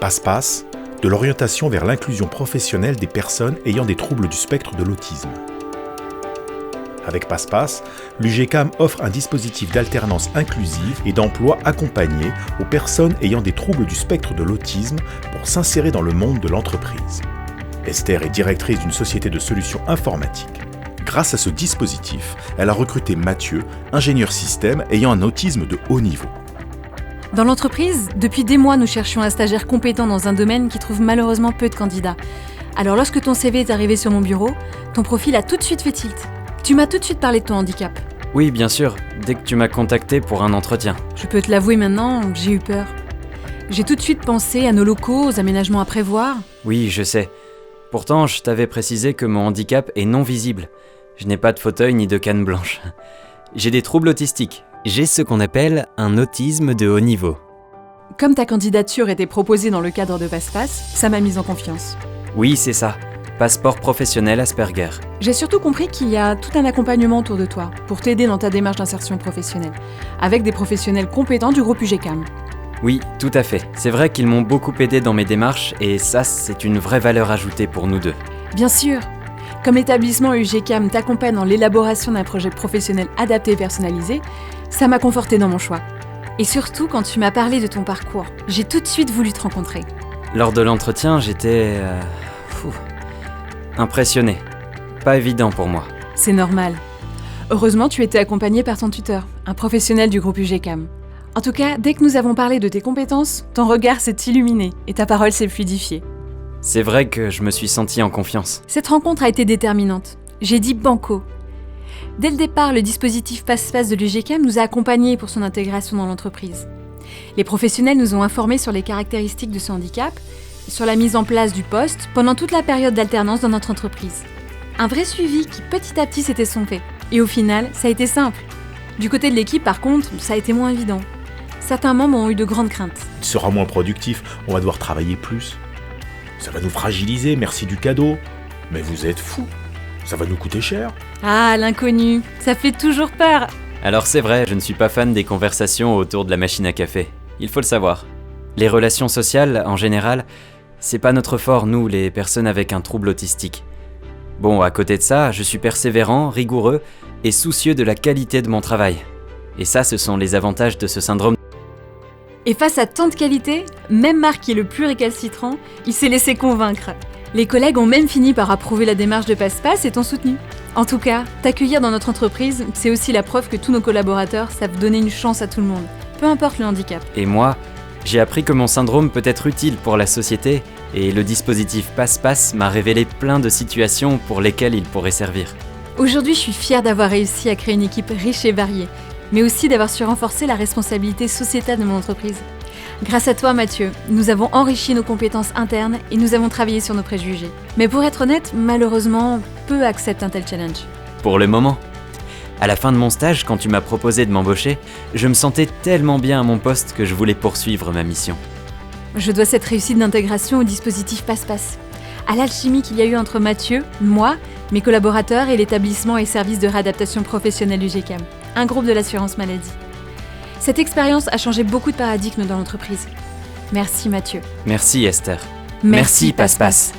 Passe-Passe, de l'orientation vers l'inclusion professionnelle des personnes ayant des troubles du spectre de l'autisme. Avec Passe-Passe, l'UGCAM offre un dispositif d'alternance inclusive et d'emploi accompagné aux personnes ayant des troubles du spectre de l'autisme pour s'insérer dans le monde de l'entreprise. Esther est directrice d'une société de solutions informatiques. Grâce à ce dispositif, elle a recruté Mathieu, ingénieur système ayant un autisme de haut niveau. Dans l'entreprise, depuis des mois, nous cherchions un stagiaire compétent dans un domaine qui trouve malheureusement peu de candidats. Alors lorsque ton CV est arrivé sur mon bureau, ton profil a tout de suite fait tilt. Tu m'as tout de suite parlé de ton handicap. Oui, bien sûr, dès que tu m'as contacté pour un entretien. Je peux te l'avouer maintenant, j'ai eu peur. J'ai tout de suite pensé à nos locaux, aux aménagements à prévoir. Oui, je sais. Pourtant, je t'avais précisé que mon handicap est non visible. Je n'ai pas de fauteuil ni de canne blanche. J'ai des troubles autistiques. J'ai ce qu'on appelle un autisme de haut niveau. Comme ta candidature était proposée dans le cadre de Passe-Passe, ça m'a mise en confiance. Oui, c'est ça. Passeport professionnel Asperger. J'ai surtout compris qu'il y a tout un accompagnement autour de toi pour t'aider dans ta démarche d'insertion professionnelle, avec des professionnels compétents du groupe UGCAM. Oui, tout à fait. C'est vrai qu'ils m'ont beaucoup aidé dans mes démarches et ça, c'est une vraie valeur ajoutée pour nous deux. Bien sûr. Comme l'établissement UGCAM t'accompagne dans l'élaboration d'un projet professionnel adapté et personnalisé, ça m'a conforté dans mon choix. Et surtout, quand tu m'as parlé de ton parcours, j'ai tout de suite voulu te rencontrer. Lors de l'entretien, j'étais... impressionné. Pas évident pour moi. C'est normal. Heureusement, tu étais accompagné par ton tuteur, un professionnel du groupe UGCAM. En tout cas, dès que nous avons parlé de tes compétences, ton regard s'est illuminé et ta parole s'est fluidifiée. C'est vrai que je me suis senti en confiance. Cette rencontre a été déterminante. J'ai dit banco. Dès le départ, le dispositif Passe-Passe de l'UGCAM nous a accompagnés pour son intégration dans l'entreprise. Les professionnels nous ont informés sur les caractéristiques de ce handicap, sur la mise en place du poste pendant toute la période d'alternance dans notre entreprise. Un vrai suivi qui petit à petit s'était estompé. Et au final, ça a été simple. Du côté de l'équipe, par contre, ça a été moins évident. Certains membres ont eu de grandes craintes. Il sera moins productif, on va devoir travailler plus. Ça va nous fragiliser, merci du cadeau. Mais vous êtes fous, ça va nous coûter cher. Ah, l'inconnu, ça fait toujours peur. Alors c'est vrai, je ne suis pas fan des conversations autour de la machine à café. Il faut le savoir. Les relations sociales, en général, c'est pas notre fort, nous, les personnes avec un trouble autistique. Bon, à côté de ça, je suis persévérant, rigoureux et soucieux de la qualité de mon travail. Et ça, ce sont les avantages de ce syndrome. Et face à tant de qualités, même Marc, qui est le plus récalcitrant, il s'est laissé convaincre. Les collègues ont même fini par approuver la démarche de Passe-Passe et t'ont soutenu. En tout cas, t'accueillir dans notre entreprise, c'est aussi la preuve que tous nos collaborateurs savent donner une chance à tout le monde, peu importe le handicap. Et moi, j'ai appris que mon syndrome peut être utile pour la société et le dispositif Passe-Passe m'a révélé plein de situations pour lesquelles il pourrait servir. Aujourd'hui, je suis fière d'avoir réussi à créer une équipe riche et variée, mais aussi d'avoir su renforcer la responsabilité sociétale de mon entreprise. Grâce à toi, Mathieu, nous avons enrichi nos compétences internes et nous avons travaillé sur nos préjugés. Mais pour être honnête, malheureusement, peu acceptent un tel challenge. Pour le moment. À la fin de mon stage, quand tu m'as proposé de m'embaucher, je me sentais tellement bien à mon poste que je voulais poursuivre ma mission. Je dois cette réussite d'intégration au dispositif Passe-Passe, à l'alchimie qu'il y a eu entre Mathieu, moi, mes collaborateurs et l'établissement et service de réadaptation professionnelle UGCAM, un groupe de l'assurance maladie. Cette expérience a changé beaucoup de paradigmes dans l'entreprise. Merci Mathieu. Merci Esther. Merci Passe-Passe.